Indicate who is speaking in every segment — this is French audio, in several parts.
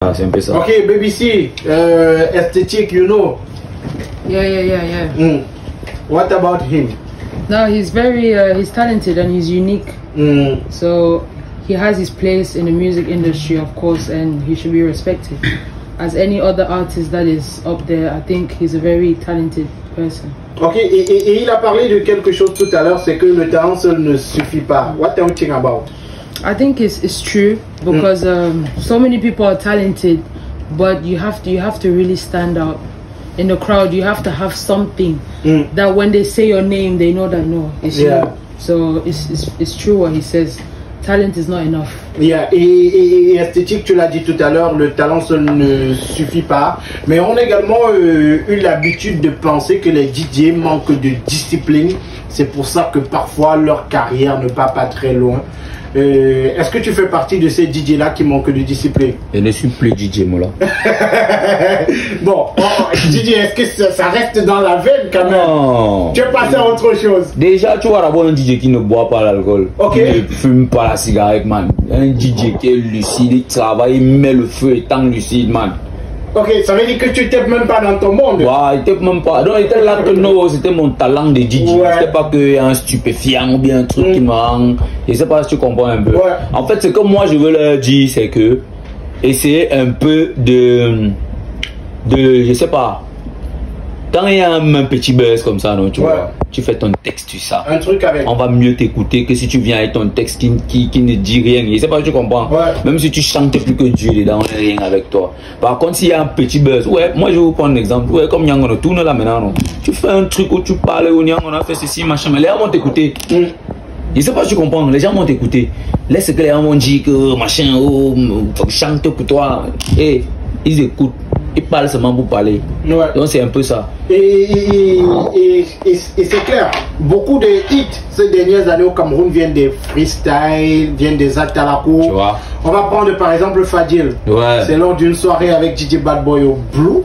Speaker 1: Ah, c'est un peu ça.
Speaker 2: Ok, BBC, Aesthetic, you know.
Speaker 3: Yeah.
Speaker 2: What about him?
Speaker 3: No, he's very, he's talented and he's unique. So he has his place in the music industry, of course, and he should be respected. As any other artist that is up there, I think he's a very talented person.
Speaker 2: Ok, et il a parlé de quelque chose tout à l'heure, c'est que le talent seul ne suffit pas. What do you think about?
Speaker 3: I think it's true because so many people are talented, but you have to really stand out in the crowd. You have to have something that when they say your name, they know that no, it's you. So it's true what he says. Talent is not enough.
Speaker 2: Yeah. Et Esthétique, tu l'as dit tout à l'heure, le talent seul ne suffit pas. Mais on a également eu l'habitude de penser que les DJ manquent de discipline. C'est pour ça que parfois leur carrière ne va pas très loin. Est-ce que tu fais partie de ces DJ-là qui manquent de discipline?
Speaker 1: Je ne suis plus DJ, moi là.
Speaker 2: Bon, DJ, est-ce que ça reste dans la veine quand même?
Speaker 1: Non.
Speaker 2: Tu es passé à autre chose.
Speaker 1: Déjà, tu vois d'abord un DJ qui ne boit pas l'alcool.
Speaker 2: Ok.
Speaker 1: Qui ne fume pas la cigarette, man. Un DJ qui est lucide, il travaille, il met le feu étant lucide, man.
Speaker 2: Ok, ça veut dire que tu n'étais même pas dans ton monde.
Speaker 1: Ouais, il était même pas. Non, il était là que non, c'était mon talent de DJ.
Speaker 2: Ouais.
Speaker 1: C'était pas que un stupéfiant ou bien un truc qui me rend. Je sais pas si tu comprends un peu.
Speaker 2: Ouais.
Speaker 1: En fait, ce que moi je veux leur dire, c'est que essayer un peu de je sais pas. Quand il y a un petit buzz comme ça, non, tu vois, tu fais ton texte sur ça.
Speaker 2: Un truc avec.
Speaker 1: On va mieux t'écouter que si tu viens avec ton texte qui ne dit rien. Je sais pas si tu comprends.
Speaker 2: Ouais.
Speaker 1: Même si tu chantes plus que Dieu dedans, on n'est rien avec toi. Par contre, s'il y a un petit buzz, ouais, moi je vais vous prendre un exemple. Ouais, comme Nyang, on tourne là maintenant, non. Tu fais un truc où tu parles, où Nyang, on a fait ceci, machin, mais les gens vont t'écouter. Je sais pas si tu comprends, les gens vont t'écouter. Laisse que les gens vont dire que machin, oh, chante pour toi. Et ils écoutent. Ils parlent seulement pour parler.
Speaker 2: Ouais.
Speaker 1: Donc c'est un peu ça.
Speaker 2: Et c'est clair, beaucoup de hits ces dernières années au Cameroun viennent des freestyles, viennent des atalako.
Speaker 1: Tu vois.
Speaker 2: On va prendre par exemple Fadil.
Speaker 1: Ouais.
Speaker 2: C'est lors d'une soirée avec DJ Bad Boy au Blue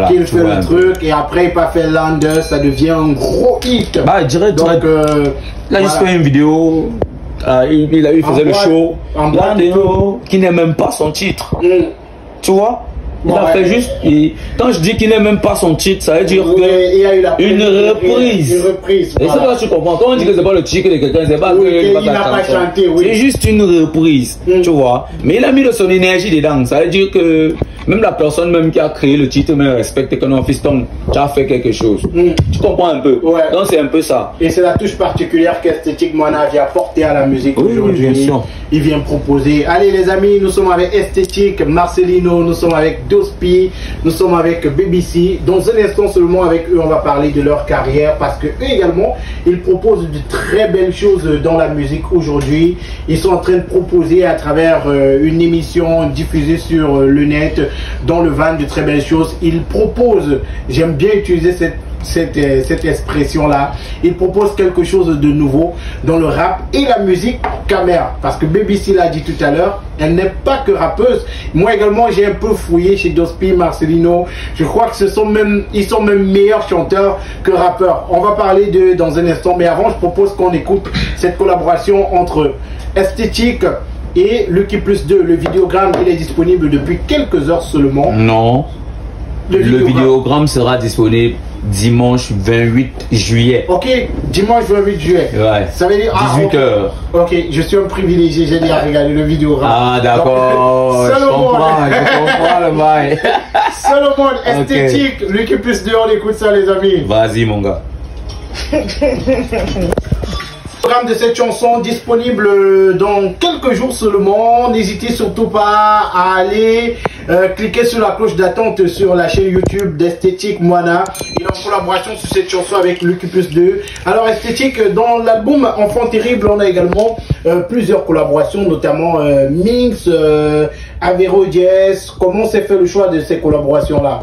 Speaker 2: qu'il fait le truc et après il pas fait Lander, ça devient un gros hit.
Speaker 1: Bah, je dirais,
Speaker 2: donc
Speaker 1: là, il fait une vidéo. Il faisait le show. Lander, qui n'est même pas son titre. Tu vois? Il a fait juste. Quand je dis qu'il n'est même pas son titre, ça veut dire que
Speaker 2: il y a eu
Speaker 1: une reprise.
Speaker 2: Une reprise.
Speaker 1: Et c'est pas tu comprends. Quand on dit que c'est pas le titre de quelqu'un, c'est pas
Speaker 2: qu'il n'a pas chanté.
Speaker 1: C'est juste une reprise, tu vois. Mais il a mis de son énergie dedans. Ça veut dire que même la personne même qui a créé le titre me respecte que non, fiston, tu as fait quelque chose. Tu comprends un peu.
Speaker 2: Ouais.
Speaker 1: Donc c'est un peu ça.
Speaker 2: Et c'est la touche particulière qu'Esthétique Moana vient apporter à la musique aujourd'hui.
Speaker 1: Bien sûr.
Speaker 2: Il vient proposer. Allez les amis, nous sommes avec Esthétique, Marcelino, nous sommes avec Dospi, nous sommes avec BBC. Dans un instant seulement avec eux, on va parler de leur carrière parce que eux également, ils proposent de très belles choses dans la musique aujourd'hui. Ils sont en train de proposer à travers une émission diffusée sur le net, dans le van, de très belles choses. Ils proposent, j'aime bien utiliser cette expression-là, ils proposent quelque chose de nouveau dans le rap et la musique caméra. Parce que BBC l'a dit tout à l'heure, elle n'est pas que rappeuse. Moi également, j'ai un peu fouillé chez Dospi, Marcelino. Je crois que ils sont même meilleurs chanteurs que rappeurs. On va parler d'eux dans un instant, mais avant, je propose qu'on écoute cette collaboration entre Esthétique et Lucky Plus 2. Le vidéogramme, il est disponible depuis quelques heures seulement.
Speaker 1: Non. Le vidéogramme sera disponible dimanche 28 juillet.
Speaker 2: Ok, dimanche 28 juillet.
Speaker 1: Ouais.
Speaker 2: Ça veut dire
Speaker 1: 18 h.
Speaker 2: Ok, je suis un privilégié, j'ai déjà regardé le vidéogramme.
Speaker 1: Ah d'accord, je comprends le bail.
Speaker 2: Solomon, Esthétique, Lucky Plus 2, on écoute ça les amis.
Speaker 1: Vas-y mon gars.
Speaker 2: De cette chanson disponible dans quelques jours seulement. N'hésitez surtout pas à aller cliquer sur la cloche d'attente sur la chaîne YouTube d'Esthétique Moana. Il est en collaboration sur cette chanson avec Lucky Plus 2. Alors Esthétique, dans l'album Enfant Terrible, on a également plusieurs collaborations, notamment Minx, Avero Jazz. Comment s'est fait le choix de ces collaborations-là?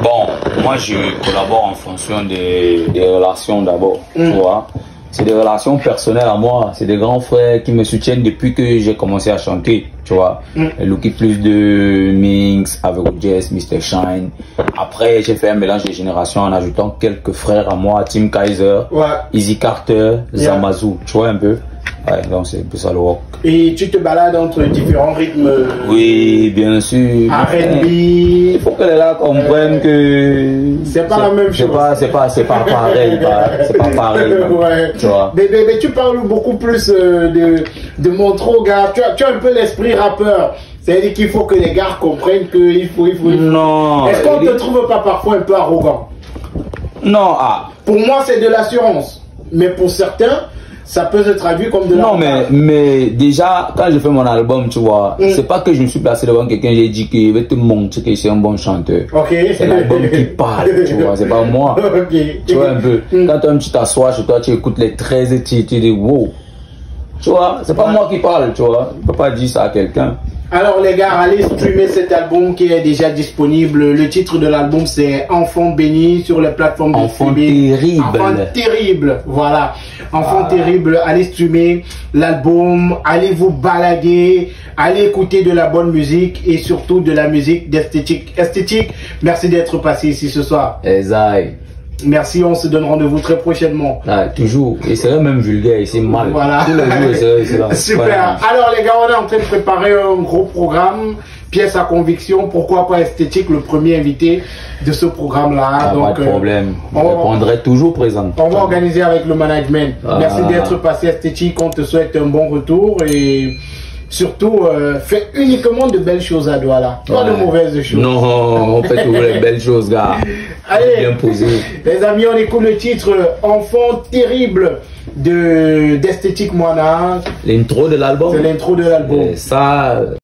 Speaker 1: Bon, moi je collabore en fonction des relations d'abord, tu vois. C'est des relations personnelles à moi, c'est des grands frères qui me soutiennent depuis que j'ai commencé à chanter, tu vois. Lucky Plus de Minx, Avero Jazz, Mr. Shine. Après, j'ai fait un mélange de générations en ajoutant quelques frères à moi, Tim Kaiser, Easy Carter, Zamazu, tu vois un peu. Ouais, donc c'est un peu ça le rock.
Speaker 2: Et tu te balades entre différents rythmes.
Speaker 1: Oui, bien sûr.
Speaker 2: R&B.
Speaker 1: Il faut que les gars comprennent que
Speaker 2: c'est pas la même chose.
Speaker 1: C'est pas pareil. C'est pas pareil.
Speaker 2: Ouais.
Speaker 1: Tu vois.
Speaker 2: Mais tu parles beaucoup plus de Montreux, gars. Tu as un peu l'esprit rappeur. C'est-à-dire qu'il faut que les gars comprennent qu'il faut.
Speaker 1: Non.
Speaker 2: Est-ce qu'on te trouve pas parfois un peu arrogant?
Speaker 1: Non,
Speaker 2: Pour moi, c'est de l'assurance. Mais pour certains, ça peut se traduire comme de la...
Speaker 1: Non, mais déjà, quand je fais mon album, tu vois, c'est pas que je me suis placé devant quelqu'un, j'ai dit qu'il va te montrer que c'est un bon chanteur.
Speaker 2: Okay.
Speaker 1: C'est l'album qui parle, tu vois, c'est pas moi.
Speaker 2: Okay.
Speaker 1: Tu vois un peu. Quand toi, tu t'assois chez toi, tu écoutes les 13 titres, tu dis wow. Tu vois, c'est pas moi qui parle, tu vois. Tu peux pas dire ça à quelqu'un.
Speaker 2: Alors les gars, allez streamer cet album qui est déjà disponible. Le titre de l'album c'est Enfant béni sur les plateformes de
Speaker 1: Enfant
Speaker 2: streaming.
Speaker 1: terrible.
Speaker 2: Enfant terrible, voilà. Enfant terrible, allez streamer l'album, allez vous balader, allez écouter de la bonne musique et surtout de la musique d'esthétique. Esthétique, merci d'être passé ici ce soir.
Speaker 1: Exact.
Speaker 2: Merci, on se donne rendez-vous très prochainement.
Speaker 1: Ah, toujours. Et c'est même vulgaire, c'est mal.
Speaker 2: Voilà.
Speaker 1: Tous les jours, c'est là.
Speaker 2: Super.
Speaker 1: Voilà.
Speaker 2: Alors les gars, on est en train de préparer un gros programme, pièce à conviction. Pourquoi pas esthétique, le premier invité de ce programme-là.
Speaker 1: Donc, pas de problème. On répondrait toujours présent.
Speaker 2: On va organiser avec le management. Merci d'être passé esthétique. On te souhaite un bon retour et surtout, fais uniquement de belles choses à Douala. Pas de mauvaises choses.
Speaker 1: Non, on fait toujours les belles choses, gars.
Speaker 2: Allez,
Speaker 1: bien posé.
Speaker 2: Les amis, on écoute le titre Enfant terrible d'Esthétique Moana.
Speaker 1: L'intro de l'album.
Speaker 2: C'est l'intro de l'album.
Speaker 1: Ça.